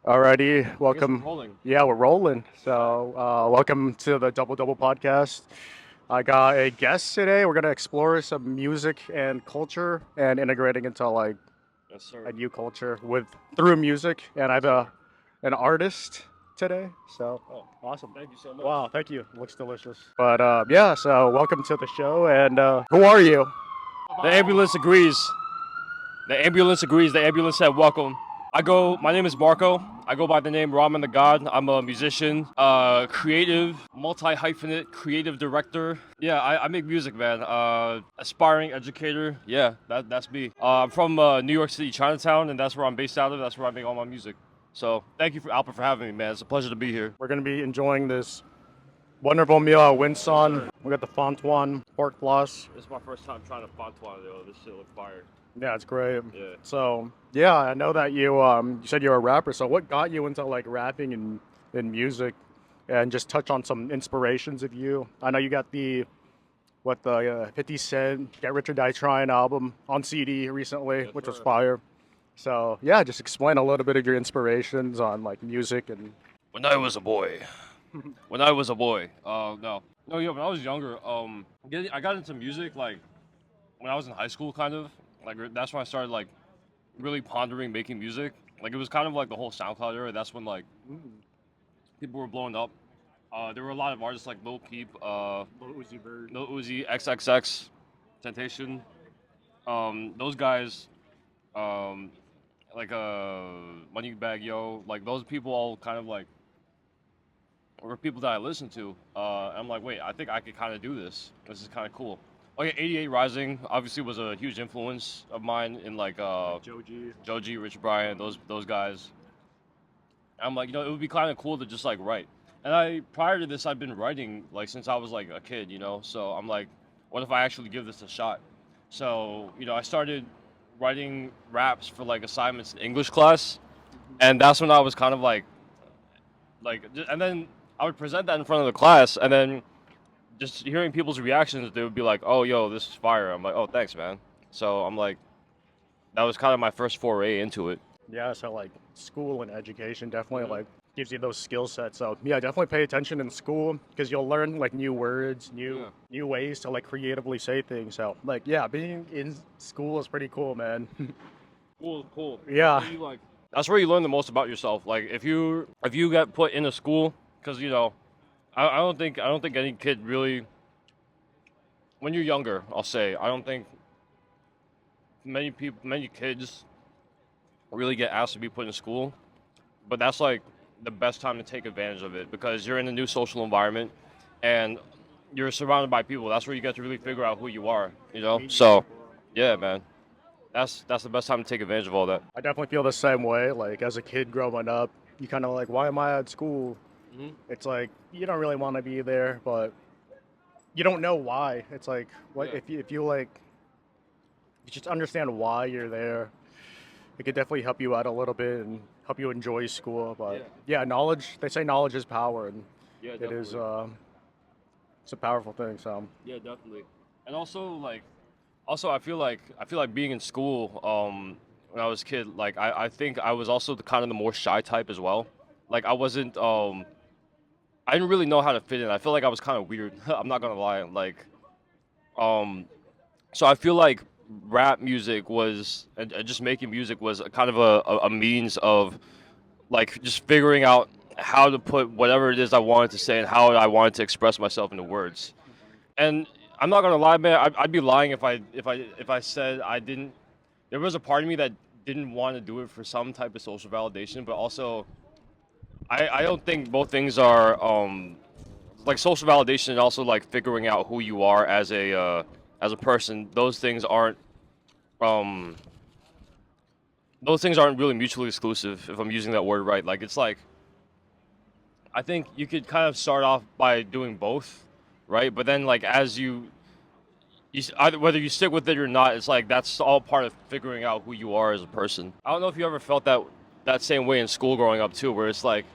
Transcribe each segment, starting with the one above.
Alrighty, I guess we're welcome. rolling. Yeah, we're rolling. So, welcome to the Double Double podcast. I got a guest today. We're gonna explore some music and culture and integrating into like Yes, sir. a new culture with through music. And I have Yes, sir. an artist today. So Oh, awesome. thank you so much. Wow, thank you. Looks delicious. But yeah, so welcome to the show. And who are you? The ambulance agrees. The ambulance agrees. The ambulance said welcome. My name is Marco. I go by the name Ramen the God. I'm a musician, creative, multi-hyphenate, creative director. Yeah, I make music, man. Aspiring educator. Yeah, that's me. I'm from New York City, Chinatown, and that's where I'm based out of. That's where I make all my music. So thank you, Alpha, for having me, man. It's a pleasure to be here. We're gonna be enjoying this wonderful meal at Winson. We got the Fontoine pork floss. This is my first time trying to Fontoine, though. This shit looks fire. Yeah, it's great. Yeah. So yeah, I know that you said you're a rapper. So what got you into like rapping and music, and just touch on some inspirations of you. I know you got the 50 Cent Get Rich or Die Trying album on CD recently, Yes, which was sir. fire. So yeah, just explain a little bit of your inspirations on like music and When I was a boy. When I was a boy. No. No, yeah, when I was younger, I got into music like when I was in high school, kind of. Like that's when I started like really pondering making music. Like it was kind of like the whole SoundCloud era. That's when like people were blowing up. There were a lot of artists like Lil Peep, Lil Uzi Vert. Lil Uzi, XXX, Temptation. Those guys, um, like Moneybagg Yo, like those people all kind of like were people that I listened to. I'm like, wait, I think I could kind of do this. This is kind of cool. Oh yeah, 88 Rising obviously was a huge influence of mine in like Joji. Joji, Rich Brian, those guys. I'm like, it would be kind of cool to just like write. And prior to this, I've been writing like since I was like a kid, So I'm like, what if I actually give this a shot? So I started writing raps for like assignments in English class, and that's when I was kind of and then I would present that in front of the class, and then just hearing people's reactions, they would be like, "Oh, yo, this is fire." I'm like, "Oh, thanks, man." So I'm like, that was kind of my first foray into it. Yeah, so like school and education definitely Mhm. like gives you those skill sets. So yeah, definitely pay attention in school because you'll learn like new words, Yeah. new ways to like creatively say things. So like yeah, being in school is pretty cool, man. Cool, cool. Yeah. That's where you learn the most about yourself. Like if you get put in a school, because I don't think any kid really, when you're younger, I'll say, I don't think many kids really get asked to be put in school, but that's like the best time to take advantage of it because you're in a new social environment and you're surrounded by people. That's where you get to really figure out who you are. So yeah, man, that's the best time to take advantage of all that. I definitely feel the same way. Like as a kid growing up, you kind of like, why am I at school? Hmm. It's like you don't really want to be there, but you don't know why. It's like what Yeah. if you like you just understand why you're there. It could definitely help you out a little bit and help you enjoy school. Yeah. But yeah, knowledge. They say knowledge is power, and Yeah, it is. definitely. It's a powerful thing. So Yeah, definitely. And also I feel like being in school when I was a kid, like I think I was also the kind of the more shy type as well. Like I didn't really know how to fit in. I feel like I was kind of weird. I'm not gonna lie. Um so I feel like rap music was and just making music was a kind of a means of like just figuring out how to put whatever it is I wanted to say and how I wanted to express myself into words. And I'm not gonna lie, man. I'd be lying if I said I didn't. There was a part of me that didn't want to do it for some type of social validation, but also I don't think both things are like social validation and also like figuring out who you are as a person. Um those things aren't really mutually exclusive. If I'm using that word right, like it's like I think you could kind of start off by doing both, right? But then like as either whether you stick with it or not, it's like that's all part of figuring out who you are as a person. I don't know if you ever felt that same way in school growing up too, where it's like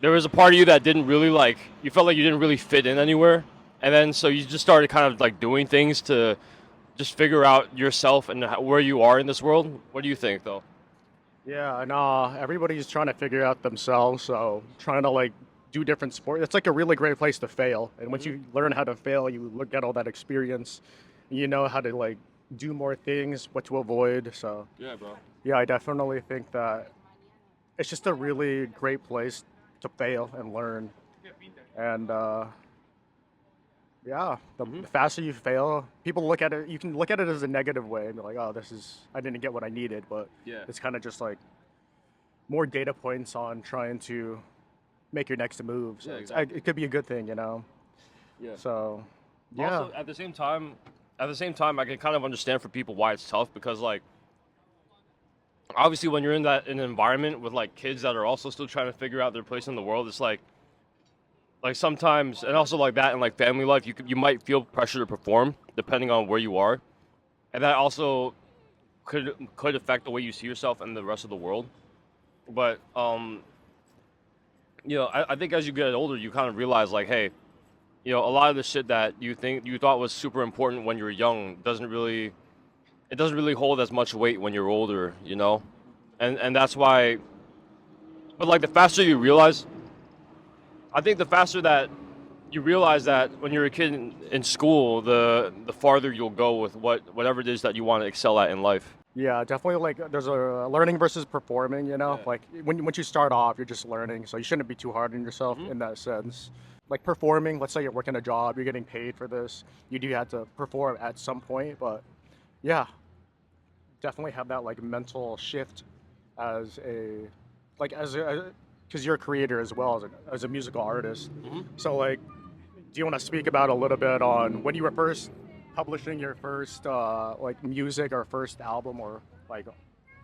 there was a part of you that didn't really like you felt like you didn't really fit in anywhere, and then so you just started kind of like doing things to just figure out yourself and where you are in this world. What do you think though? Yeah, and everybody's trying to figure out themselves, so trying to like do different sports. It's like a really great place to fail. And once Hmm. you learn how to fail, you look at all that experience, you know how to like do more things, what to avoid. So Yeah, bro. yeah, I definitely think that it's just a really great place to fail and learn. And yeah, Hmm. the faster you fail, people look at it. You can look at it as a negative way and be like, "Oh, I didn't get what I needed." But Yeah. it's kind of just like more data points on trying to make your next move. So Yeah, exactly. it could be a good thing, you know. Yeah. So yeah, Also, at the same time, I can kind of understand for people why it's tough because, like, obviously, when you're in an environment with like kids that are also still trying to figure out their place in the world, it's like sometimes, and also like that in like family life, you might feel pressure to perform depending on where you are, and that also could affect the way you see yourself and the rest of the world. But I think as you get older, you kind of realize like, hey, a lot of the shit that you thought was super important when you were young doesn't really hold as much weight when you're older, and that's why. But like the faster you realize, I think the faster that you realize that when you're a kid in school, the farther you'll go with whatever it is that you want to excel at in life. yeah, definitely. Like there's a learning versus performing. You know, Yeah. like once you start off, you're just learning, so you shouldn't be too hard on yourself Hmm. in that sense. Like performing, let's say you're working a job, you're getting paid for this, you do have to perform at some point. But yeah, definitely have that like mental shift as a like as a because you're a creator as well as a musical artist. Hmm. So like, do you want to speak about a little bit on when you were first publishing your first like music or first album or like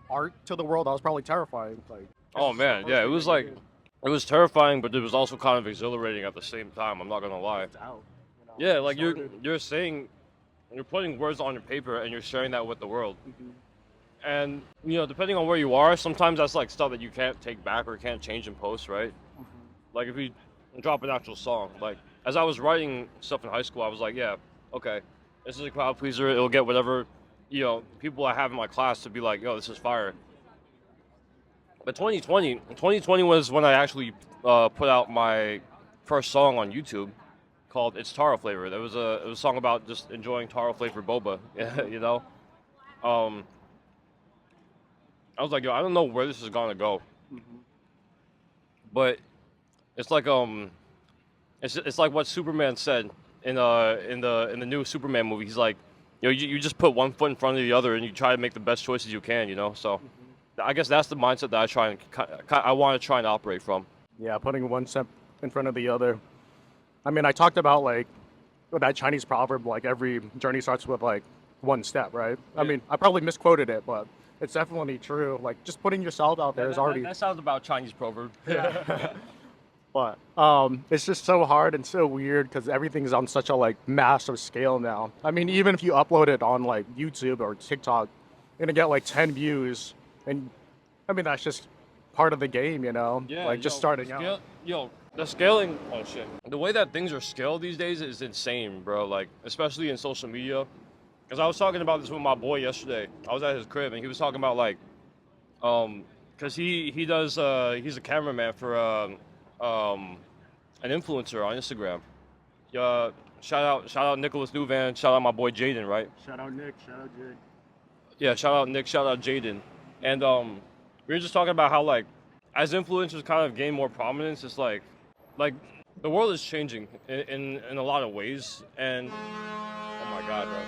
art to the world? That was probably terrifying. Like, 'cause Oh this is the man, first yeah, it thing that was you like did. it was terrifying, but it was also kind of exhilarating at the same time. I'm not gonna lie. It's out. You know, Yeah, you like you're started. you're saying you're putting words on your paper and you're sharing that with the world. Mhm. And depending on where you are, sometimes that's like stuff that you can't take back or can't change in post, right? Mhm. Like if you drop an actual song, like as I was writing stuff in high school, I was like, yeah, okay, this is a crowd pleaser. It'll get whatever people I have in my class to be like, yo, this is fire. But 2020 was when I actually put out my first song on YouTube called "It's Taro Flavor." It was a song about just enjoying taro flavored boba. you know. Um, I was like, yo, I don't know where this is gonna go, Mhm. but it's like it's like what Superman said in the new Superman movie. He's like, you just put one foot in front of the other and you try to make the best choices you can. So Mhm. I guess that's the mindset that I want to try and operate from. Yeah, putting one step in front of the other. I mean, I talked about like with that Chinese proverb, like every journey starts with like one step, right? I Yeah. mean, I probably misquoted it, but it's definitely true. Like just putting yourself out there That, is that, that, already, that sounds about Chinese proverb. yeah. But it's just so hard and so weird because everything's on such a like massive scale now. I mean, even if you upload it on like YouTube or TikTok, you're gonna get like 10 views, and I mean that's just part of the game, you know. Yeah, Like just starting out. the scaling. Oh shit, the way that things are scaled these days is insane, bro. Like especially in social media. Because I was talking about this with my boy yesterday. I was at his crib and he was talking about like, because he does he's a cameraman for an influencer on Instagram. Uh, shout out Nicholas Newvan. Shout out my boy Jaden, right? Shout out Nick. Shout out Jake. Yeah, shout out Nick. Shout out Jaden. And we were just talking about how like as influencers kind of gain more prominence, it's like the world is changing in a lot of ways. And oh my god, bro.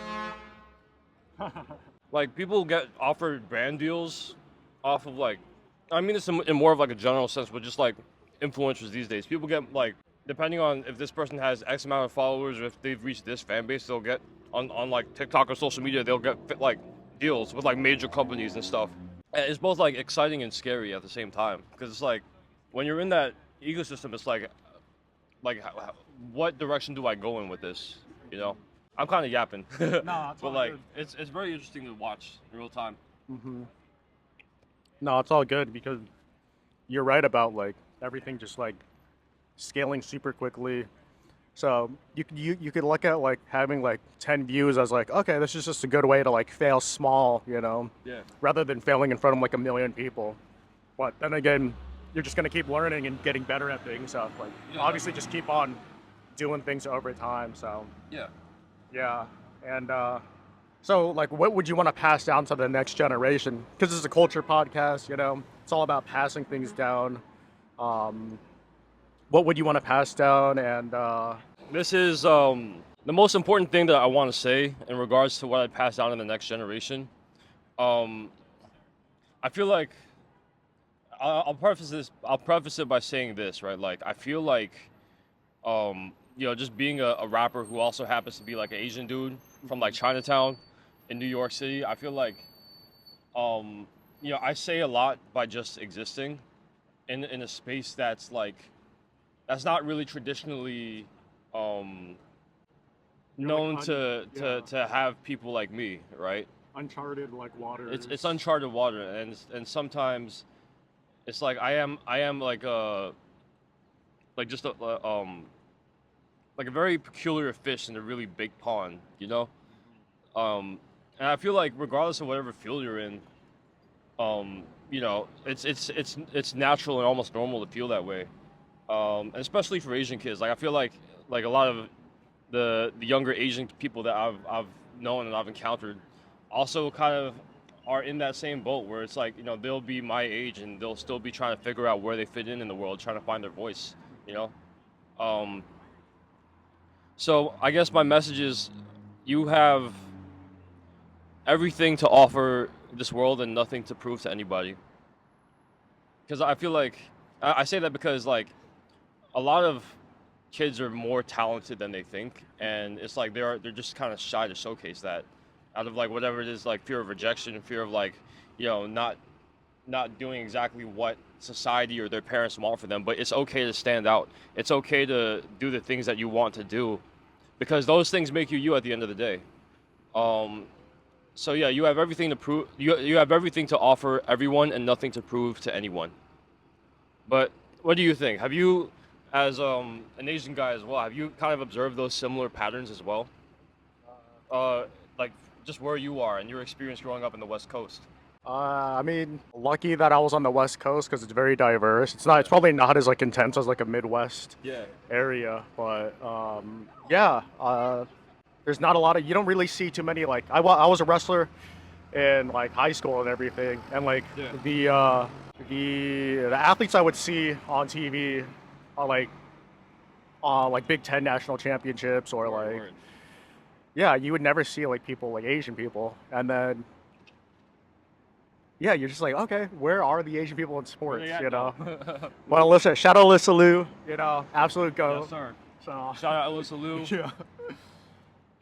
Like people get offered brand deals off of like, I mean this in more of like a general sense, but just like influencers these days, people get like, depending on if this person has X amount of followers or if they've reached this fan base, they'll get on like TikTok or social media, they'll get like deals with like major companies and stuff. And it's both like exciting and scary at the same time because it's like when you're in that ecosystem, it's like what direction do I go in with this? You know, I'm kind of yapping, No, it's but all like good. it's very interesting to watch in real time. Hmm. No, it's all good because you're right about like everything just like scaling super quickly. So you could look at like having like 10 views as like, okay, this is just a good way to like fail small, you know, Yeah. rather than failing in front of like a million people. But then again, you're just gonna keep learning and getting better at things. So like, Yeah. obviously, just keep on doing things over time. So Yeah. yeah, and so like, what would you want to pass down to the next generation? Because this is a culture podcast, you know, it's all about passing things down. Um, what would you want to pass down? And This is the most important thing that I want to say in regards to what I pass down to the next generation. Um, I feel like I'll preface this. I'll preface it by saying this, right? Like I feel like, just being a rapper who also happens to be like an Asian dude from like Chinatown in New York City. I feel like, I say a lot by just existing in a space that's like that's not really traditionally you're like known to have people like me, right? uncharted like water. It's uncharted water, and sometimes it's like I am like just like a very peculiar fish in a really big pond, you know. And I feel like regardless of whatever field you're in, it's natural and almost normal to feel that way, and especially for Asian kids. Like I feel like a lot of the younger Asian people that I've known and I've encountered also kind of are in that same boat where it's like, they'll be my age and they'll still be trying to figure out where they fit in the world, trying to find their voice, you know. So I guess my message is, you have everything to offer this world and nothing to prove to anybody. Because I feel like I say that because like a lot of kids are more talented than they think, and it's like they're just kind of shy to showcase that, out of like whatever it is, like fear of rejection, fear of like, not doing exactly what society or their parents want for them. But it's okay to stand out. It's okay to do the things that you want to do, because those things make you at the end of the day. So yeah, you have everything to prove. You have everything to offer everyone and nothing to prove to anyone. But what do you think? Have you, as an Asian guy as well, have you kind of observed those similar patterns as well? Like just where you are and your experience growing up in the West Coast. I mean, lucky that I was on the West Coast because it's very diverse. It's not. It's probably not as like intense as like a Midwest Yeah. area, but yeah. There's not a lot of. You don't really see too many. Like I was a wrestler in like high school and everything, and like Yeah. the athletes I would see on TV are like Big Ten national championships or like Word. yeah, you would never see like people like Asian people, and then yeah, you're just like, okay, where are the Asian people in sports? Where they at You know. now? Well, listen, shout out Alyssa Liu, you know, absolute goat. Yes, sir. So Shout out Alyssa Liu.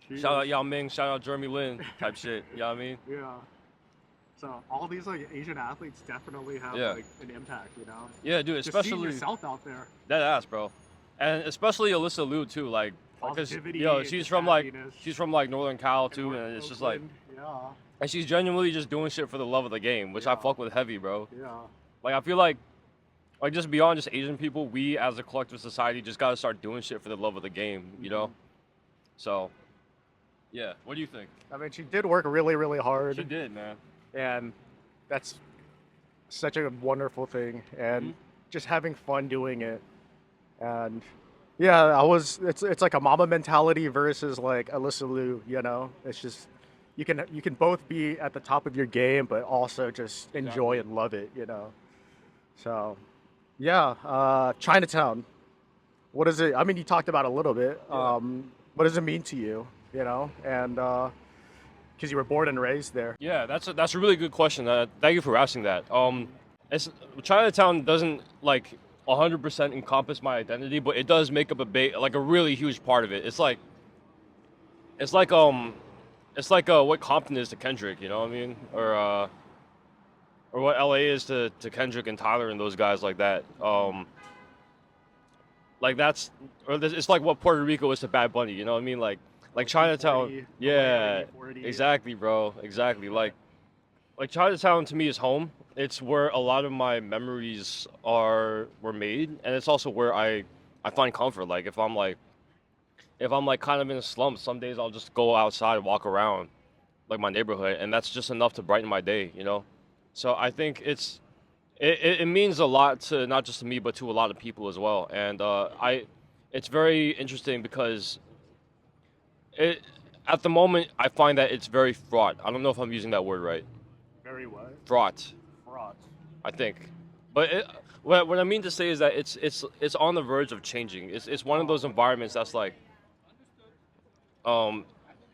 yeah, Shout out Yao Ming. Shout out Jeremy Lin. Type shit. You know what I mean? yeah. So all these like Asian athletes definitely have Yeah. like an impact, you know. Yeah, dude. Just seeing Especially yourself out there. that ass, bro. And especially Alyssa Liu too. Like, because Positivity, she's just from like happiness. Northern Cal too, and it's just like, Oakland, yeah, and she's genuinely just doing shit for the love of the game, which I Yeah. fuck with heavy, bro. yeah. Like I feel like just beyond just Asian people, we as a collective society just gotta start doing shit for the love of the game, you know? So, yeah. What do you think? I mean, she did work really, really hard, She did, man. and that's such a wonderful thing, and Mhm. just having fun doing it. And yeah, it's like a mama mentality versus like Alyssa Liu, you know. It's just you can both be at the top of your game, but also just enjoy Exactly. and love it, you know. So yeah, Chinatown. What is it? I mean, you talked about it a little bit. Yeah. What does it mean to you? You know, and because you were born and raised there. Yeah, that's a really good question. Thank you for asking that. It's Chinatown doesn't like 100% encompass my identity, but it does make up a really huge part of it. It's like what Compton is to Kendrick, you know what I mean? Or what LA is to Kendrick and Tyler and those guys like that. It's like what Puerto Rico is to Bad Bunny, you know what I mean? Like Chinatown, 40, yeah, 40, exactly, bro, exactly. Like Chinatown to me is home. It's where a lot of my memories were made, and it's also where I find comfort. Like if I'm kind of in a slump, some days I'll just go outside, walk around like my neighborhood, and that's just enough to brighten my day, you know. So I think it's it means a lot to not just to me but to a lot of people as well. And it's very interesting because it at the moment I find that it's very fraught. I don't know if I'm using that word right. Very what? Fraught, Fraud. I think. But what I mean to say is that it's on the verge of changing. It's one of those environments that's like um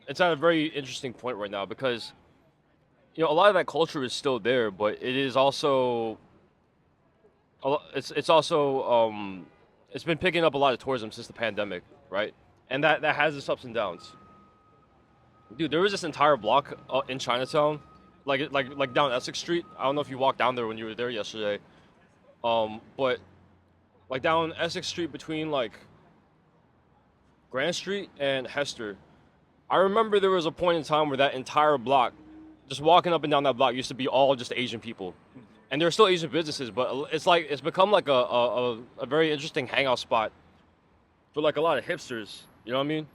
it's at a very interesting point right now because a lot of that culture is still there, but it is also it's also it's been picking up a lot of tourism since the pandemic, right? And that has its ups and downs. Dude, there was this entire block in Chinatown, like down Essex Street. I don't know if you walked down there when you were there yesterday. But like down Essex Street between like Grand Street and Hester, I remember there was a point in time where that entire block, just walking up and down that block, used to be all just Asian people. And there are still Asian businesses, but it's become like a very interesting hangout spot for like a lot of hipsters. You know what I mean?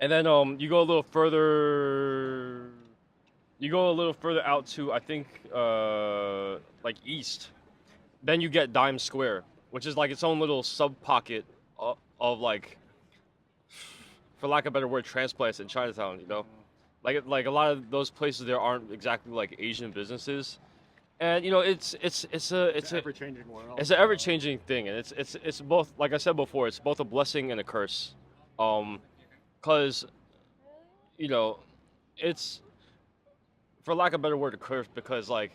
And then you go a little further. You go a little further out to I think like east. Then you get Dime Square, which is like its own little sub pocket of like, for lack of a better word, transplants in Chinatown. Like a lot of those places there aren't exactly like Asian businesses. And it's It's an ever-changing world. an ever-changing thing, and it's both, like I said before, it's both a blessing and a curse, cause it's, for lack of a better word, a curse because like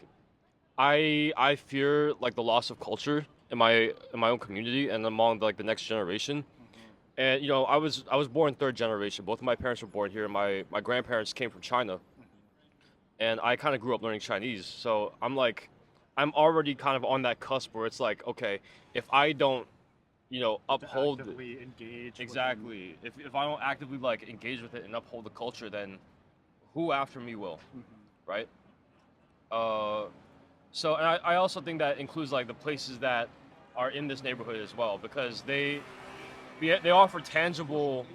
I fear like the loss of culture in my own community and among like the next generation. And I was born third generation. Both of my parents were born here. My grandparents came from China, and I kind of grew up learning Chinese. So I'm already kind of on that cusp where it's like, okay, if I don't, uphold Actively engage. exactly, if I don't actively like engage with it and uphold the culture, then who after me will, right? So, and I also think that includes like the places that are in this neighborhood as well, because they offer tangible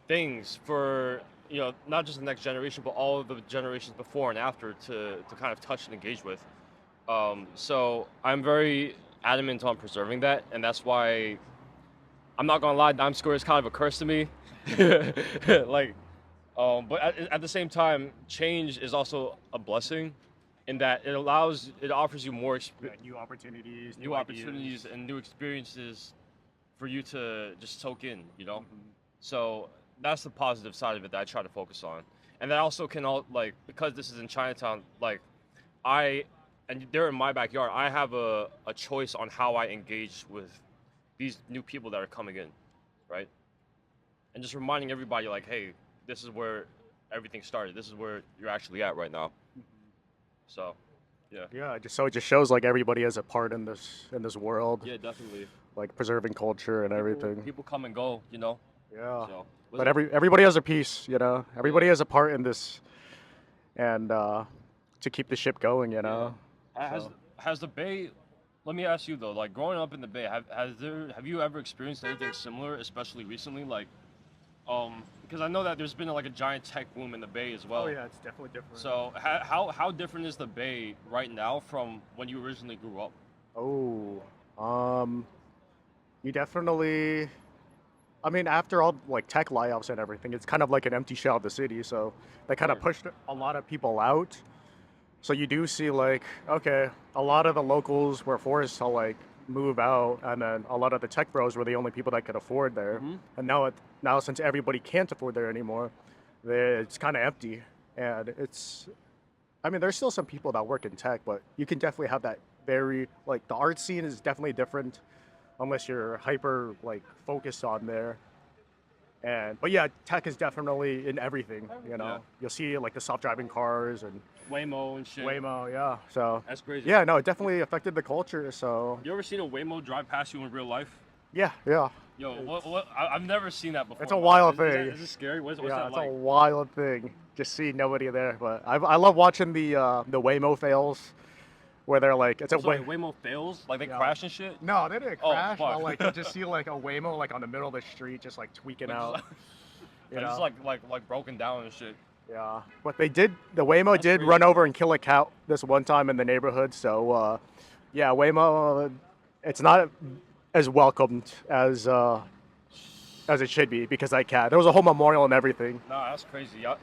things for not just the next generation but all of the generations before and after to kind of touch and engage with. So I'm very adamant on preserving that, and that's why I'm not gonna lie, Dime Square is kind of a curse to me. like but at the same time, change is also a blessing in that it offers you more New opportunities. new opportunities and new experiences for you to just soak in. So that's the positive side of it that I try to focus on. And that also can like, because this is in Chinatown, like and they're in my backyard, I have a choice on how I engage with these new people that are coming in, right? And just reminding everybody like, hey, this is where everything started. This is where you're actually at right now. So, yeah. Yeah, it just shows like everybody has a part in this world, Yeah, definitely. like preserving culture and everything. People come and go. Yeah. So, But everybody has a piece, Everybody has a part in this, and to keep the ship going, Has the Bay? Let me ask you though. Like growing up in the Bay, have you ever experienced anything similar, especially recently? Like, because I know that there's been like a giant tech boom in the Bay as well. Oh yeah, it's definitely different. So how different is the Bay right now from when you originally grew up? Oh, you definitely. I mean, after all like tech layoffs and everything, it's kind of like an empty shell of the city. So they kind of pushed a lot of people out. So you do see like, okay, a lot of the locals were forced to like move out, and then a lot of the tech bros were the only people that could afford there. And now since everybody can't afford there anymore, it's kind of empty. And I mean, there's still some people that work in tech, but you can definitely have that very like the art scene is definitely different, unless you're hyper like focused on there. But yeah, tech is definitely in everything. Yeah. You'll see like the self-driving cars and Waymo and shit. Waymo, yeah. So That's crazy. yeah, no, it definitely affected the culture. So You ever seen a Waymo drive past you in real life? yeah. Yo, I've never seen that before. It's a wild Is thing. Is it scary? What's Yeah, that it's like? a wild thing. Just see nobody there, but I love watching the Waymo fails, where they're like it's a So like Waymo fails? Like they Yeah. crash and shit? No, they didn't Oh, crash. fuck. But like you just see like a Waymo like on the middle of the street, just like tweaking Like, out. Like, it's like broken down and shit. Yeah, but the Waymo That's did crazy. run over and kill a cat this one time in the neighborhood. So, yeah, Waymo, it's not as welcomed as it should be because of that cat. There was a whole memorial and everything. Nah, that's crazy. Y'all,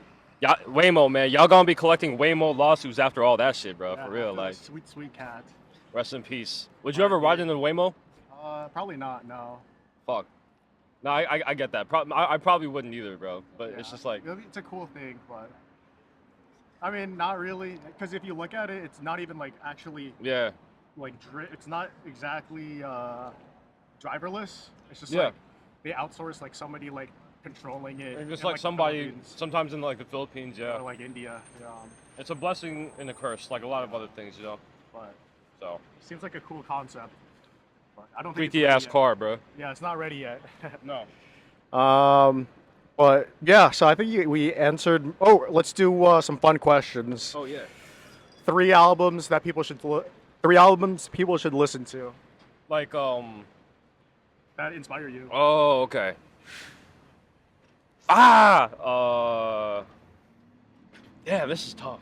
Waymo, man, y'all gonna be collecting Waymo lawsuits after all that shit, bro. Yeah, For real, after a like, sweet, sweet cat. rest in peace. Would you ever ride in a Waymo? Probably not. No. Fuck. No, I get that. I probably wouldn't either, bro. But Yeah, it's just like, it's a cool thing, but I mean, not really. Because if you look at it, it's not even like actually yeah, like it's not exactly driverless. It's just yeah. like they outsource like somebody like controlling it. And just in, like the somebody, Philippines sometimes in like the Philippines, yeah. or like India. It's a blessing and a curse, like a lot of other things, you know. But So seems like a cool concept. But I don't think it's freaky ready ass yet. car, bro. Yeah, it's not ready yet. No. But yeah, so I think we answered. Oh, let's do some fun questions. Oh yeah. Three albums that people should three albums people should listen to Like that inspire you. Oh, okay. Ah. Yeah, this is tough.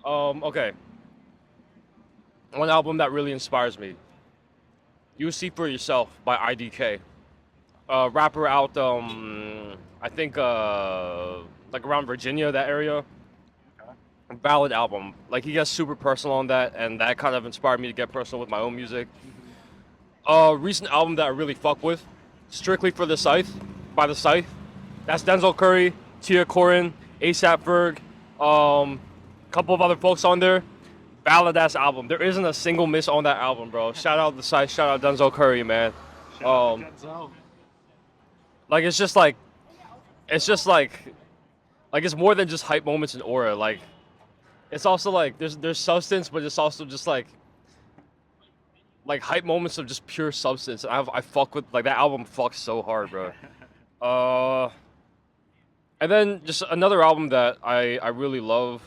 Okay. One album that really inspires me. You See For Yourself by IDK. Rapper out, I think, like around Virginia, that area. Ballad album. Like he gets super personal on that, and that kind of inspired me to get personal with my own music. Recent album that I really fuck with, Strictly for the Scythe, by the Scythe. That's Denzel Curry, Tia Koren, ASAP Ferg, couple of other folks on there. Ballad ass album. There isn't a single miss on that album, bro. Shout out the Scythe, shout out Denzel Curry, man. Shout out to Denzel. Like it's just like it's more than just hype moments and aura. Like it's also like there's substance, but it's also just like hype moments of just pure substance. I fuck with like that album fucks so hard, bro. And then just another album that I really love.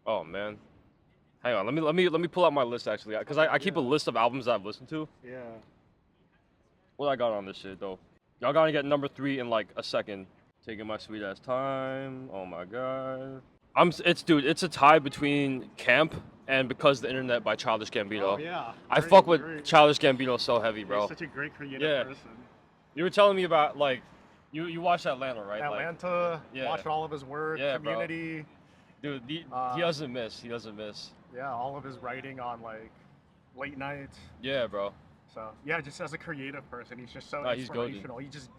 Oh man, hang on. Let me pull out my list actually, because I keep a list of albums that I've listened to. Yeah. What I got on this shit though? Y'all gotta get number 3 in like a second. Taking my sweet ass time. Oh my god. It's a tie between Camp and Because the Internet by Childish Gambino. Oh yeah. I fuck with Childish Gambino so heavy, bro. He's such a great creative Yeah. person. You were telling me about like you watched Atlanta, right? Atlanta. yeah. Watched all of his work. Yeah, bro. Community. Dude, he doesn't miss. He doesn't miss. Yeah, all of his writing on like late nights. Yeah, bro. So yeah, just as a creative person, he's just so He's goated. inspirational. He just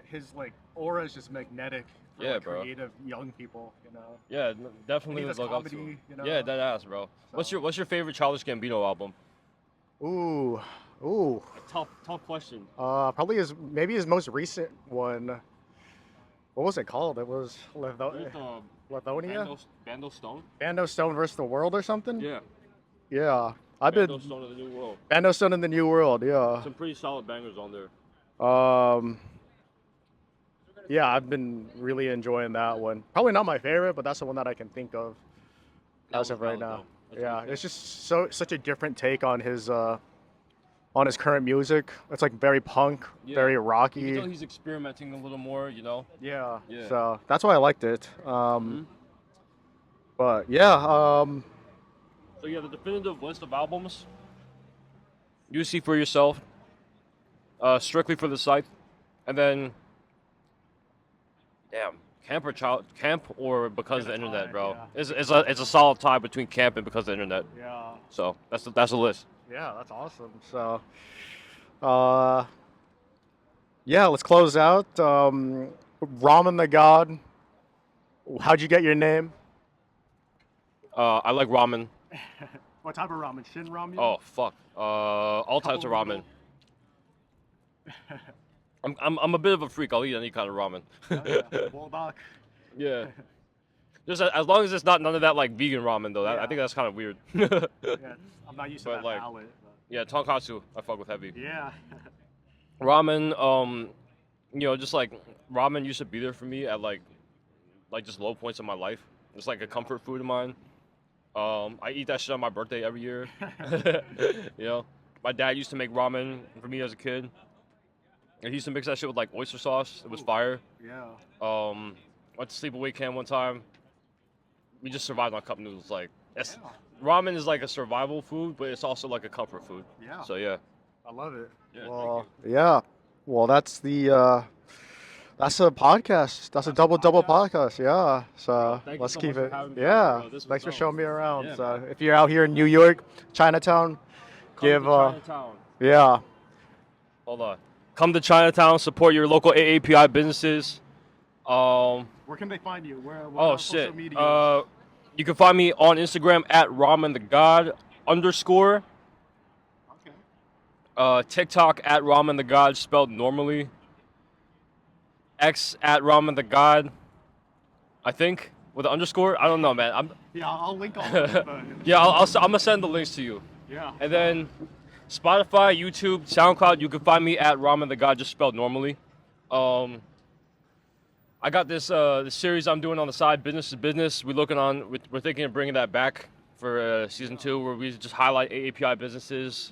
his like aura is just magnetic for Yeah, like, bro. creative young people, you know. Yeah, definitely And he does look up to comedy, him. you know? Yeah, that ass, bro. So- What's your favorite Childish Gambino album? Ooh. Tough question. Probably maybe his most recent one. What was it called? It was Lithonia? Bando Stone? Bando Stone versus the World or something? Yeah. Yeah. Bando Stone of the New World. Bando Stone in the New World, yeah. Some pretty solid bangers on there. Yeah, I've been really enjoying that one. Probably not my favorite, but that's the one that I can think of as of right now. Yeah, it's just such a different take on his current music. It's like very punk, very You can rocky. tell he's experimenting a little more, you know? Yeah. Yeah. So that's why I liked it. But yeah, So yeah, the definitive list of albums. You See For Yourself. Strictly for the Scythe. And then Camp or Because of the Internet, bro. yeah. It's a solid tie between Camp and Because of the Internet. yeah. So that's the list. Yeah, that's awesome. So, yeah, let's close out. Ramen the God. How'd you get your name? I like ramen. What type of ramen? Shin ramen? Oh fuck. All types of ramen. I'm a bit of a freak. I'll eat any kind of ramen. Bulldog. Yeah. Just as long as it's not none of that like vegan ramen though. I think that's kind of weird. Yeah, I'm not used to But, that like, palate. Yeah, tonkatsu. I fuck with heavy. Yeah. Ramen. Just like ramen used to be there for me at like just low points in my life. It's like a comfort food of mine. I eat that shit on my birthday every year. You know, my dad used to make ramen for me as a kid. And he used to mix that shit with like oyster sauce. It was fire. Yeah. Went to sleepaway camp one time. We just survived on cup noodles. Like, Yeah. ramen is like a survival food, but it's also like a comfort food. Yeah. So yeah. I love it. Yeah, Well, yeah. Well, that's a podcast. That's a double podcast. Yeah. So Thank you let's so keep much for it. having me, Yeah. bro. This was Thanks for dope. showing me around. Yeah, So man. if you're out here in New York, Chinatown, Come give to Chinatown. yeah. Hold on. Come to Chinatown. Support your local AAPI businesses. Where can they find you? Where Oh on shit. social media? You can find me on Instagram at @RamenTheGod_. Okay. TikTok at RamenTheGod spelled normally. X at RamenTheGod. I think with an underscore. I don't know, man. Yeah, I'll link all of it. Yeah. I'm gonna send the links to you. Yeah. And then Spotify, YouTube, SoundCloud. You can find me at RamenTheGod just spelled normally. I got this series I'm doing on the side, Business is Business. We're thinking of bringing that back for season 2, where we just highlight AAPI businesses.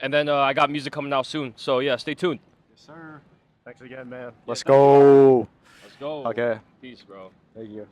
And then I got music coming out soon. So yeah, stay tuned. Yes, sir. Thanks again, man. Yeah, Let's thank you. go. Let's go. Okay. Peace, bro. Thank you.